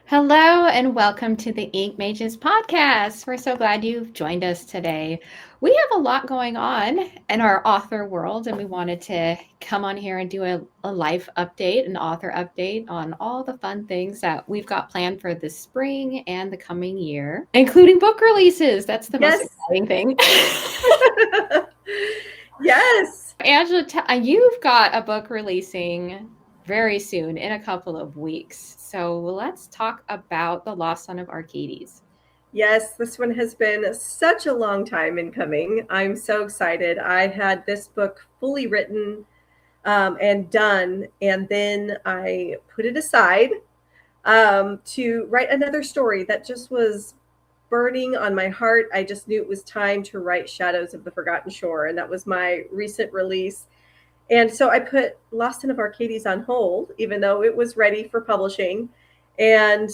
Hello and welcome to the Ink Mages podcast. We're so glad you've joined us today. We have a lot going on in our author world, and we wanted to come on here and do a life update, an author update on all the fun things that we've got planned for the spring and the coming year, including book releases. That's the most Yes. exciting thing. Yes. Angela, you've got a book releasing very soon in a couple of weeks. So let's talk about The Lost Son of Arcades. Yes, this one has been such a long time in coming. I'm so excited. I had this book fully written and done, and then I put it aside to write another story that just was burning on my heart. I just knew it was time to write Shadows of the Forgotten Shore, and that was my recent release. And so I put Lost Son of Arcades on hold, even though it was ready for publishing, and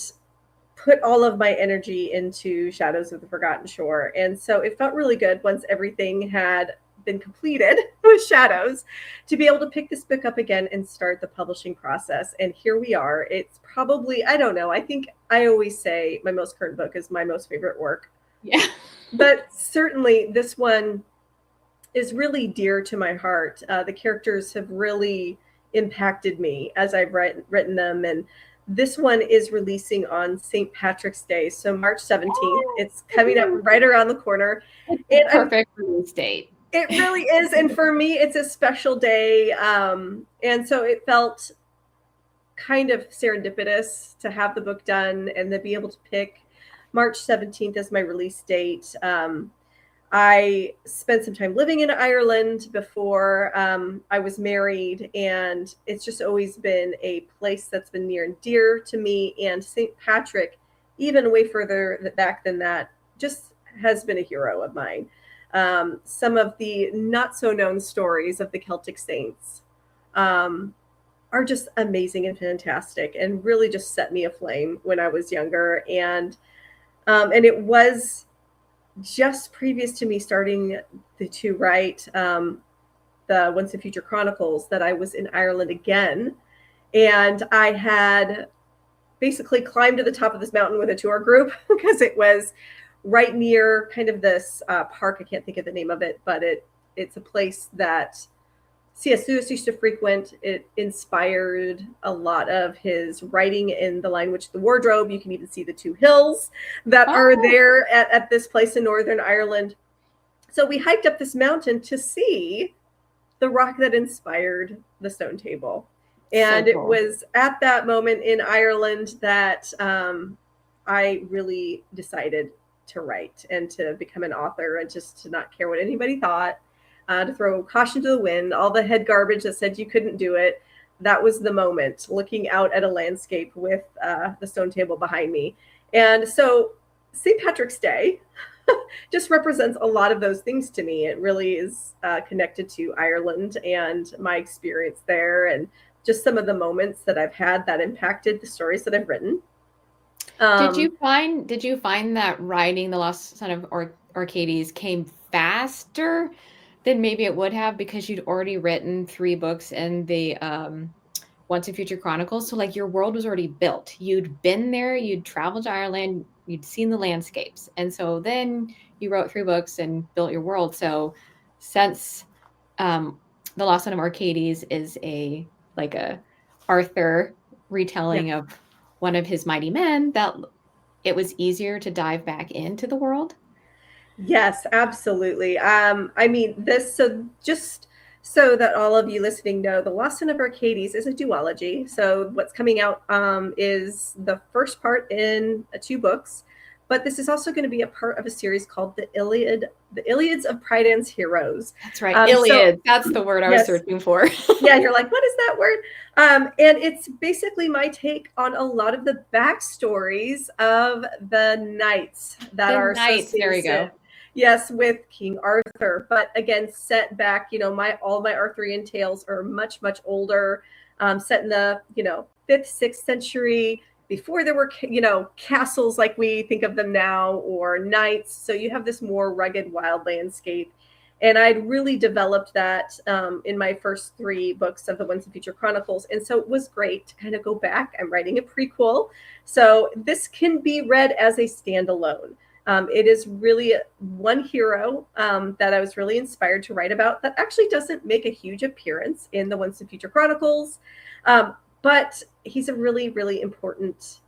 put all of my energy into Shadows of the Forgotten Shore. And so it felt really good once everything had been completed with Shadows to be able to pick this book up again and start the publishing process. And here we are. It's probably, I don't know, I think I always say my most current book is my most favorite work. Yeah. But certainly this one is really dear to my heart. The characters have really impacted me as I've written them. And this one is releasing on St. Patrick's Day, so March 17th. It's coming up right around the corner. And perfect release date. It really is. And for me, it's a special day. And so it felt kind of serendipitous to have the book done and then be able to pick March 17th as my release date. I spent some time living in Ireland before I was married, and it's just always been a place that's been near and dear to me. And St. Patrick, even way further back than that, just has been a hero of mine. Some of the not so known stories of the Celtic saints are just amazing and fantastic, and really just set me aflame when I was younger. And it was just previous to me starting to write the Once and Future Chronicles that I was in Ireland again. And I had basically climbed to the top of this mountain with a tour group because it was right near kind of this park. I can't think of the name of it, but it's a place that C.S. Lewis used to frequent. It inspired a lot of his writing in The Lion, Witch, the Wardrobe. You can even see the two hills that are there at this place in Northern Ireland. So we hiked up this mountain to see the rock that inspired the stone table. And so cool. It was at that moment in Ireland that I really decided to write and to become an author and just to not care what anybody thought. To throw caution to the wind, all the head garbage that said you couldn't do it. That was the moment, looking out at a landscape with the stone table behind me. And so St. Patrick's Day just represents a lot of those things to me. It really is connected to Ireland and my experience there, and just some of the moments that I've had that impacted the stories that I've written. Did you find that writing The Lost Son of Arcades came faster than maybe it would have because you'd already written 3 books in the Once and Future Chronicles? So like your world was already built. You'd been there, you'd traveled to Ireland, you'd seen the landscapes. And so then you wrote 3 books and built your world. So since The Lost Son of Arcades is a Arthur retelling of one of his mighty men, that it was easier to dive back into the world. Yes, absolutely. I mean, just so that all of you listening know, The Lost Son of Arcades is a duology. So what's coming out is the first part in 2 books, but this is also going to be a part of a series called the Iliads of Priden's Heroes. That's right, Iliad. That's the word I was searching for. Yeah, you're like, what is that word? And it's basically my take on a lot of the backstories of the knights that are associated. There we go. Yes, with King Arthur, but again, set back, all my Arthurian tales are much, much older, set in the, 5th, 6th century, before there were, castles like we think of them now, or knights. So you have this more rugged, wild landscape. And I'd really developed that in my first 3 books of the Once and Future Chronicles. And so it was great to kind of go back. I'm writing a prequel. So this can be read as a standalone. It is really one hero that I was really inspired to write about that actually doesn't make a huge appearance in the Once and Future Chronicles. But he's a really, really important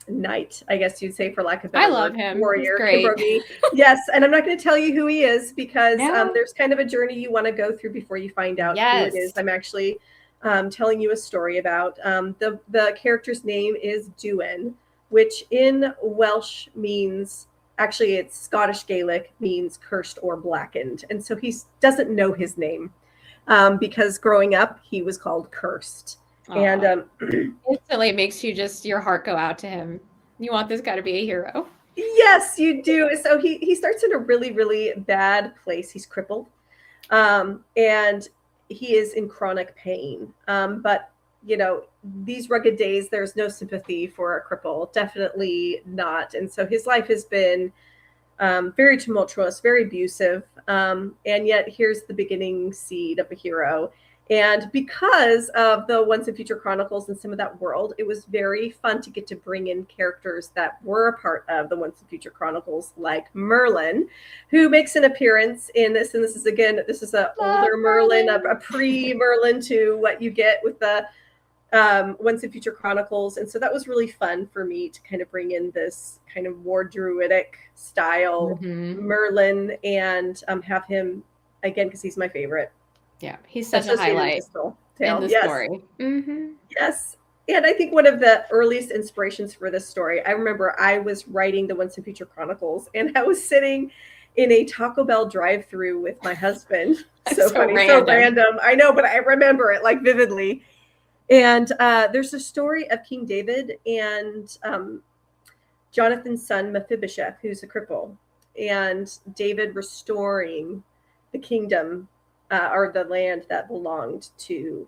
knight, I guess you'd say, for lack of a better word. I love him. Warrior, He's great. Kimberly. Yes, and I'm not going to tell you who he is because No. there's kind of a journey you want to go through before you find out who it is. I'm actually telling you a story about. The character's name is Duin, which in Welsh means, actually it's Scottish Gaelic, means cursed or blackened. And so he doesn't know his name because growing up he was called Cursed. And instantly makes you just your heart go out to him. You want this guy to be a hero. Yes, you do. So he starts in a really, really bad place. He's crippled, and he is in chronic pain. But you know, these rugged days, there's no sympathy for a cripple. Definitely not. And so his life has been very tumultuous, very abusive. And yet here's the beginning seed of a hero. And because of the Once and Future Chronicles and some of that world, it was very fun to get to bring in characters that were a part of the Once and Future Chronicles, like Merlin, who makes an appearance in this. And this is, again, this is an older Merlin, a pre-Merlin to what you get with the Once and Future Chronicles. And so that was really fun for me to kind of bring in this kind of war druidic style Merlin and have him, again, because he's my favorite. Yeah, he's such a highlight in the story. Yes. And I think one of the earliest inspirations for this story, I remember I was writing the Once and Future Chronicles and I was sitting in a Taco Bell drive-through with my husband. So funny, so random. I know, but I remember it like vividly. And there's a story of King David and Jonathan's son Mephibosheth, who's a cripple, and David restoring the kingdom or the land that belonged to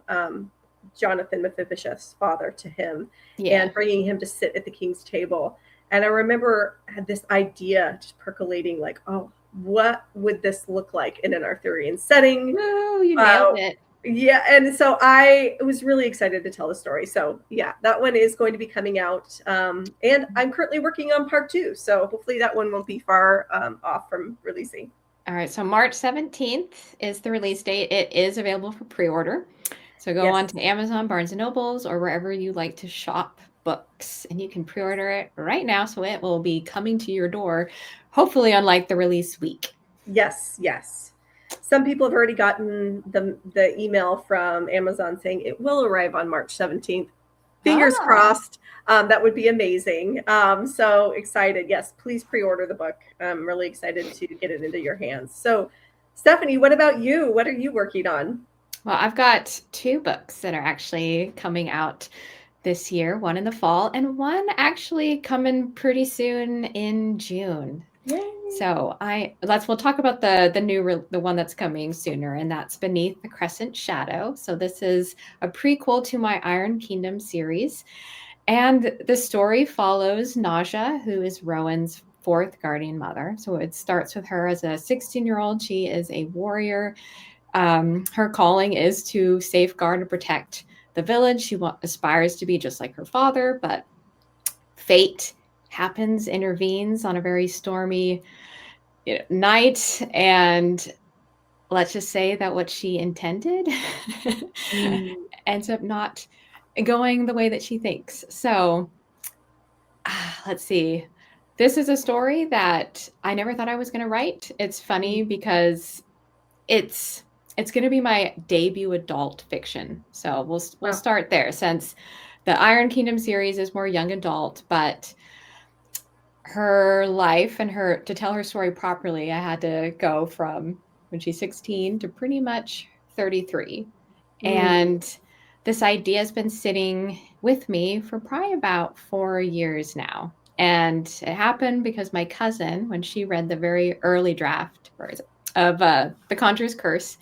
Jonathan, Mephibosheth's father, to him, and bringing him to sit at the king's table. And I remember I had this idea just percolating, like, oh, what would this look like in an Arthurian setting? Oh, you nailed it. Yeah, and so I was really excited to tell the story. So yeah, that one is going to be coming out, and I'm currently working on part 2. So hopefully that one won't be far off from releasing. All right, so March 17th is the release date. It is available for pre-order. So go on to Amazon, Barnes & Nobles, or wherever you like to shop books, and you can pre-order it right now. So it will be coming to your door, hopefully on like the release week. Yes, yes. Some people have already gotten the email from Amazon saying it will arrive on March 17th. Fingers crossed. That would be amazing. So excited. Yes, please pre-order the book. I'm really excited to get it into your hands. So Stephanie, what about you? What are you working on? Well, I've got 2 books that are actually coming out this year, one in the fall and one actually coming pretty soon in June. Yay. So we'll talk about the one that's coming sooner, and that's Beneath the Crescent Shadow. So this is a prequel to my Iron Kingdom series. And the story follows Naja, who is Rowan's 4th guardian mother. So it starts with her as a 16-year-old. She is a warrior. Her calling is to safeguard and protect the village. She aspires to be just like her father, but fate intervenes on a very stormy night, and let's just say that what she intended ends up not going the way that she thinks. So let's see. This is a story that I never thought I was going to write. It's funny because it's going to be my debut adult fiction. So we'll start there, since the Iron Kingdom series is more young adult, but her life and to tell her story properly, I had to go from when she's 16 to pretty much 33. And this idea has been sitting with me for probably about 4 years now. And it happened because my cousin, when she read the very early draft of The Conjurer's Curse,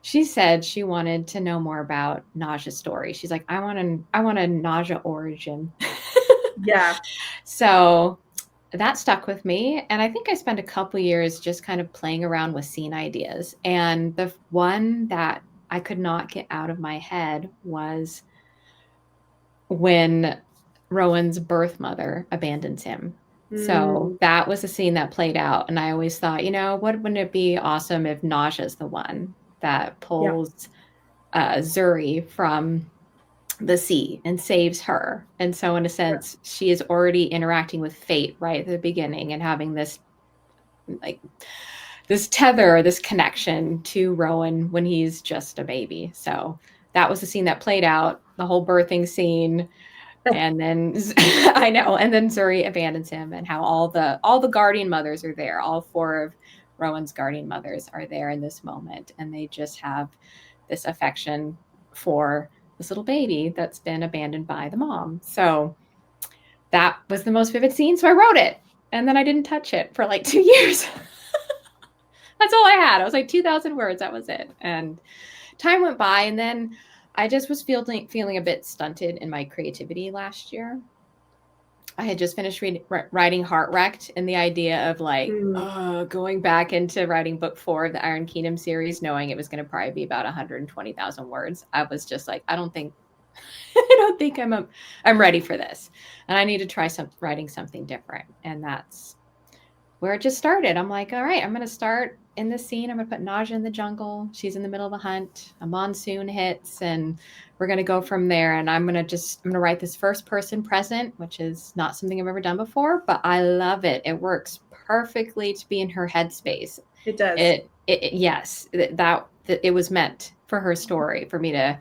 she said she wanted to know more about Naja's story. She's like, I want a Naja origin. Yeah. So that stuck with me. And I think I spent a couple years just kind of playing around with scene ideas. And the one that I could not get out of my head was when Rowan's birth mother abandons him. So Mm, that was a scene that played out. And I always thought, what wouldn't it be awesome if Naja's the one that yeah, pulls Zuri from the sea and saves her. And so, in a yeah, sense, she is already interacting with fate right at the beginning and having this like this tether, this connection to Rowan when he's just a baby. So that was the scene that played out, the whole birthing scene, and then I know, and then Zuri abandons him, and how all the guardian mothers are there. All four of Rowan's guardian mothers are there in this moment, and they just have this affection for this little baby that's been abandoned by the mom. So that was the most vivid scene. So I wrote it, and then I didn't touch it for like 2 years. That's all I had. I was like 2,000 words. That was it. And time went by, and then I just was feeling a bit stunted in my creativity last year. I had just finished writing Heart Wrecked, and the idea of like mm, going back into writing book 4 of the Iron Kingdom series, knowing it was going to probably be about 120,000 words. I was just like, I don't think I don't think I'm ready for this, and I need to try writing something different. And that's where it just started. I'm like, all right, I'm going to start in this scene. I'm going to put Naja in the jungle. She's in the middle of a hunt. A monsoon hits, and we're going to go from there. And I'm going to write this first person present, which is not something I've ever done before, but I love it. It works perfectly to be in her headspace. it does. Yes, that it was meant for her story for me to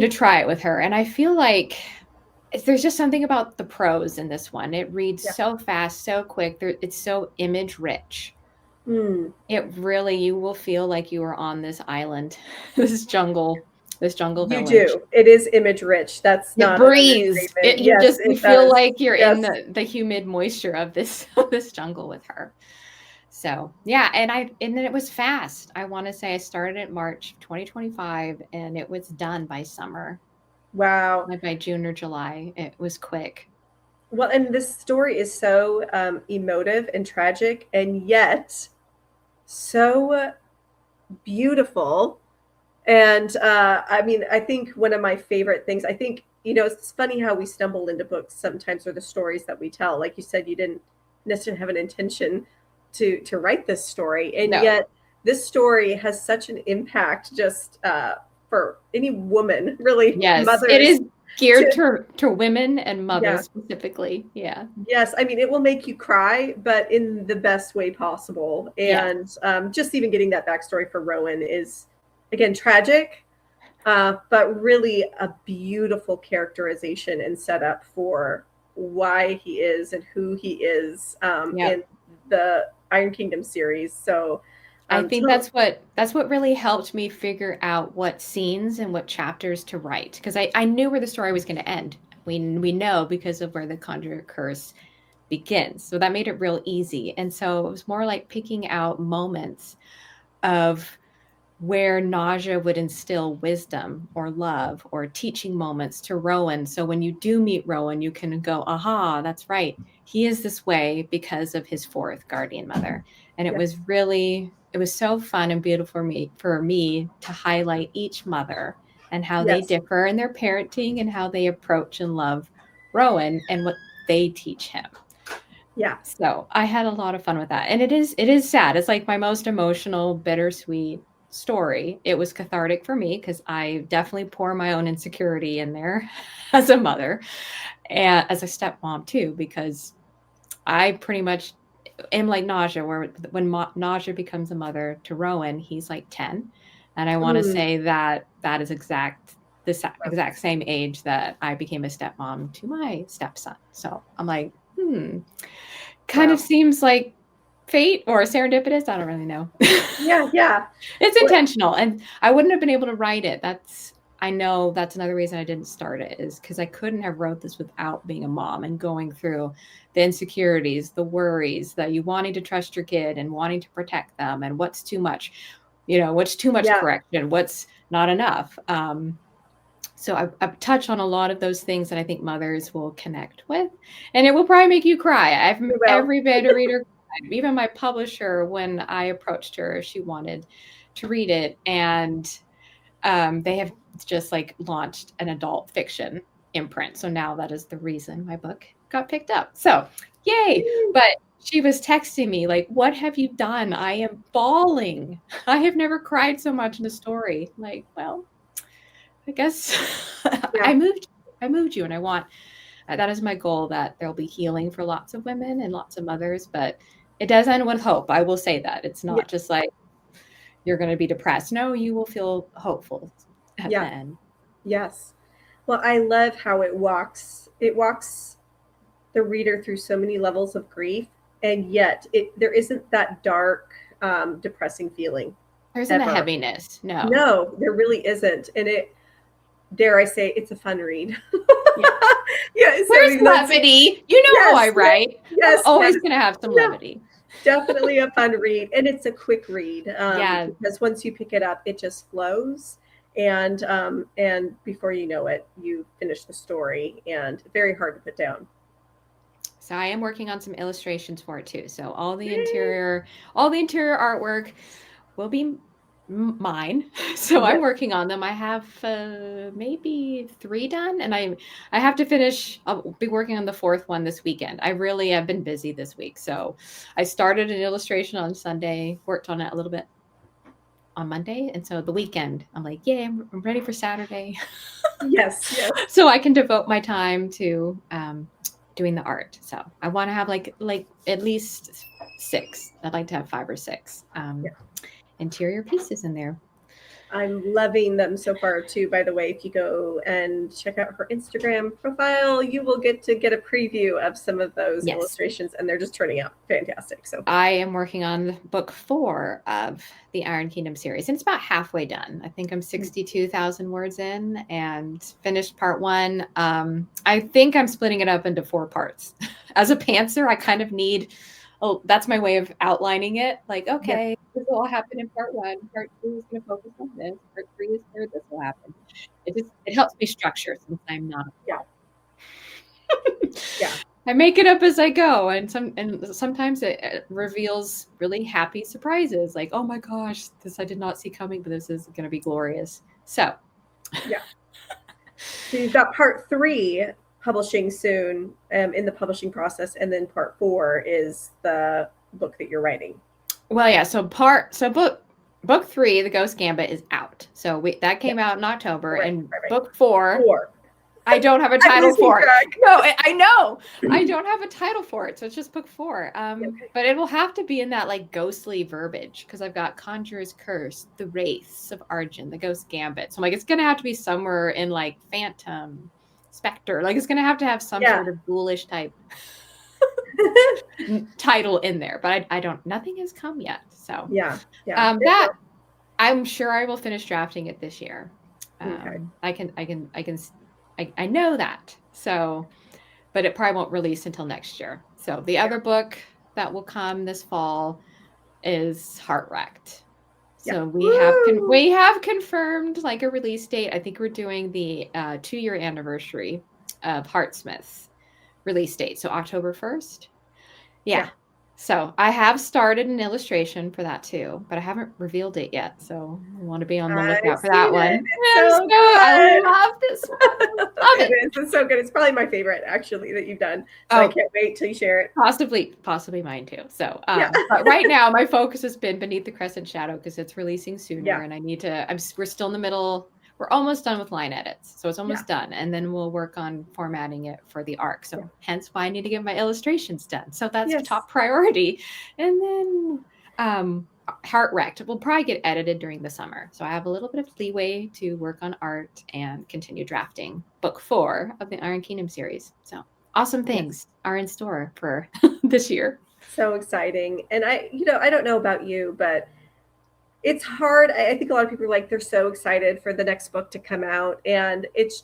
try it with her. And I feel like there's just something about the prose in this one. It reads Yeah. so fast, so quick. It's so image rich. Mm. It really, you will feel like you are on this island, this jungle You village. do. It is image rich. That's It not an breathes. understatement. You Yes, you it feel does. like you're in Yes. the humid moisture of this of this jungle with her. So yeah, and then it was fast. I want to say I started in March 2025, and it was done by summer. Wow. Like by June or July. It was quick. Well, and this story is so emotive and tragic, and yet so beautiful. And I mean, I think one of my favorite things, I think, it's funny how we stumble into books sometimes, or the stories that we tell. Like you said, you didn't necessarily have an intention to write this story, and No. yet this story has such an impact just for any woman, really, Yes, it mothers is geared to, to women and yeah, mothers specifically. Yeah. yes, I mean, it will make you cry, but in the best way possible. Yes. And just even getting that backstory for Rowan is, again, tragic, but really a beautiful characterization and setup for why he is and who he is Yep. in the Iron Kingdom series. So, I think so that's what really helped me figure out what scenes and what chapters to write, because I knew where the story was going to end. We know because of where the Conjure Curse begins. So that made it real easy. And so it was more like picking out moments of where Nausea would instill wisdom or love or teaching moments to Rowan. So when you do meet Rowan, you can go, aha, that's right. He is this way because of his fourth guardian mother. And yeah, it was so fun and beautiful for me to highlight each mother and how they yes, differ in their parenting and how they approach and love Rowan and what they teach him. yeah, So I had a lot of fun with that. And it is sad. It's like my most emotional, bittersweet story. It was cathartic for me because I definitely pour my own insecurity in there as a mother and as a stepmom too, because I pretty much am like Nausea, where when Nausea becomes a mother to Rowan, he's like 10. And I want to mm, say that that is exact same age that I became a stepmom to my stepson. So I'm like, kind of wow, seems like fate or serendipitous. I don't really know. yeah, yeah. It's Well, intentional, and I wouldn't have been able to write it. I know that's another reason I didn't start it, is because I couldn't have wrote this without being a mom and going through the insecurities, the worries that you wanting to trust your kid and wanting to protect them, and what's too much, what's too much yeah, correction, what's not enough. So I touch on a lot of those things that I think mothers will connect with, and it will probably make you cry. Well, Every beta reader cried. Even my publisher, when I approached her, she wanted to read it, and they have just like launched an adult fiction imprint. So now that is the reason my book got picked up. So yay! But she was texting me like, "What have you done? I am bawling. I have never cried so much in a story." Like, well, I guess yeah, I moved you, and I want that is my goal, that there'll be healing for lots of women and lots of mothers, but it does end with hope. I will say that. It's yeah, not just like you're going to be depressed. No, you will feel hopeful at the yeah, end. yes. Well, I love how it walks the reader through so many levels of grief, and yet there isn't that dark, depressing feeling There isn't a ever. heaviness. No. No, there really isn't, and dare I say, it's a fun read. Yeah. Yeah, There's so that's levity. You know how I yes, yes, write. I'm yes, yes. always going to have some Yeah, levity. definitely a fun read, and it's a quick read, Yeah. because once you pick it up, it just flows, and before you know it, you finish the story, and very hard to put down. So I am working on some illustrations for it too. So Yay. all the interior artwork will be mine. So I'm Yes, working on them. I have maybe 3 done, and I have to finish. I'll be working on the 4th one this weekend. I really have been busy this week. So I started an illustration on Sunday, worked on it a little bit on Monday, and so the weekend I'm like, "Yay, I'm ready for Saturday." yes, yes. So I can devote my time to doing the art. So I want to have like at least 6. I'd like to have 5 or 6 Yeah. interior pieces in there. I'm loving them so far too. By the way, if you go and check out her Instagram profile, you will get to get a preview of some of those Yes. illustrations, and they're just turning out fantastic. So I am working on book 4 of the Iron Kingdom series, and it's about halfway done. I think I'm 62,000 words in and finished part 1. I think I'm splitting it up into 4 parts. As a pantser, I kind of need, oh, that's my way of outlining it. Like, yeah, okay, this will all happen in part 1. Part 2 is going to focus on this. Part 3 is where this will happen. It helps me structure since I'm not yeah, a yeah, I make it up as I go, and sometimes it reveals really happy surprises, like, "Oh my gosh, this I did not see coming, but this is gonna be glorious." So, yeah. So you've got part 3 publishing soon, in the publishing process, and then part 4 is the book that you're writing. well, yeah, so book 3, The Ghost Gambit, is out. So that Yeah, came out in October, right, and right, right. book 4, 4. I don't have a I'm title losing for it. track. No, I know. I don't have a title for it, so it's just book 4. Okay. But it will have to be in that like ghostly verbiage because I've got Conjurer's Curse, The Wraiths of Argent, The Ghost Gambit. So I'm like, it's gonna have to be somewhere in like Phantom, Spectre. Like it's gonna have to have some Yeah. sort of ghoulish type title in there. But I don't. Nothing has come yet. So Yeah. Yeah. that I'm sure I will finish drafting it this year. Okay. I know that. So, but it probably won't release until next year. So the Yeah. other book that will come this fall is Heart Wrecked. Yeah. So Woo! we have confirmed like a release date. I think we're doing the 2-year anniversary of Heartsmith's release date. So October 1st. Yeah. Yeah. So I have started an illustration for that too, but I haven't revealed it yet. So I want to be on the I've lookout for that seen it. one. It's so I good. love this one. I love It it. is. It's so good. It's probably my favorite actually that you've done. So I Oh, can't wait till you share it. possibly mine too. So, Yeah. but right now my focus has been Beneath the Crescent Shadow because it's releasing sooner, Yeah. and I need to. We're still in the middle. We're almost done with line edits, so it's Yeah. almost done, and then we'll work on formatting it for the arc. Yeah. So, hence why I need to get my illustrations done. So that's Yes. top priority, and then Heart Wrecked will probably get edited during the summer, so I have a little bit of leeway to work on art and continue drafting book 4 of the Iron Kingdom series. So awesome Yes. things are in store for this year. So exciting. And I don't know about you, but it's hard. I think a lot of people are like, they're so excited for the next book to come out. And it's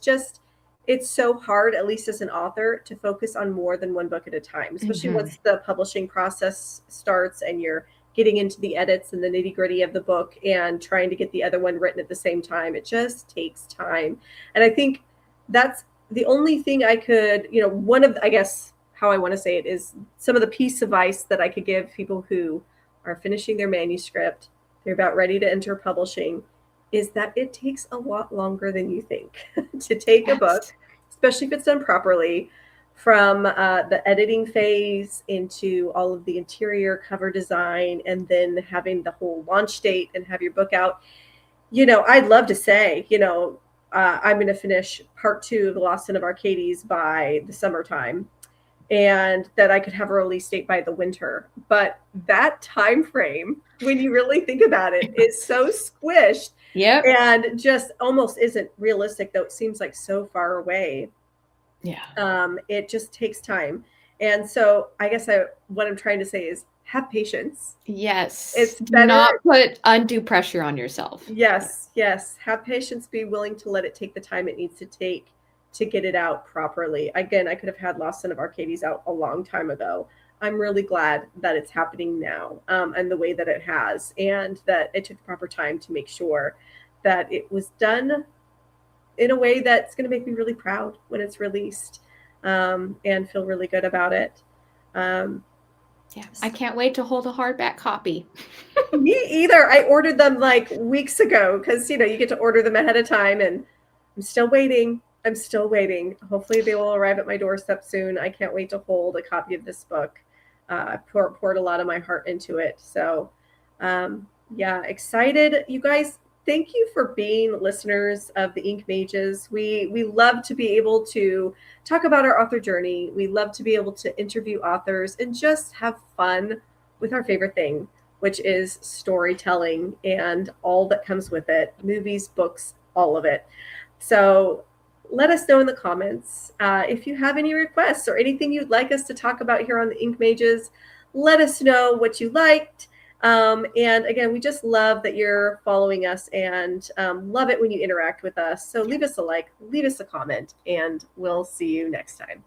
so hard, at least as an author, to focus on more than one book at a time, especially Mhm. once the publishing process starts and you're getting into the edits and the nitty gritty of the book and trying to get the other one written at the same time. It just takes time. And I think that's the only thing I could, one of, I guess, how I want to say it is some of the piece of advice that I could give people who are finishing their manuscript, they're about ready to enter publishing, is that it takes a lot longer than you think to take a book, especially if it's done properly, from the editing phase into all of the interior cover design, and then having the whole launch date and have your book out. I'd love to say, I'm going to finish part 2 of The Lost Son of Arcades by the summertime, and that I could have a release date by the winter. But that time frame, when you really think about it, is so squished. Yep. And just almost isn't realistic, though it seems like so far away. Yeah. It just takes time. And so I guess what I'm trying to say is have patience. Yes. It's Do better. not put undue pressure on yourself. Yes. Have patience. Be willing to let it take the time it needs to take to get it out properly. Again, I could have had Lost Son of Arcades out a long time ago. I'm really glad that it's happening now, and the way that it has, and that it took the proper time to make sure that it was done in a way that's going to make me really proud when it's released, and feel really good about it. Yeah, I can't wait to hold a hardback copy. Me either. I ordered them like weeks ago because, you get to order them ahead of time, and I'm still waiting. Hopefully they will arrive at my doorstep soon. I can't wait to hold a copy of this book. I poured a lot of my heart into it. So, yeah, excited. You guys, thank you for being listeners of the Ink Mages. We love to be able to talk about our author journey. We love to be able to interview authors and just have fun with our favorite thing, which is storytelling and all that comes with it, movies, books, all of it. So let us know in the comments if you have any requests or anything you'd like us to talk about here on the Ink Mages. Let us know what you liked. And again, we just love that you're following us, and love it when you interact with us. So leave us a like, leave us a comment, and we'll see you next time.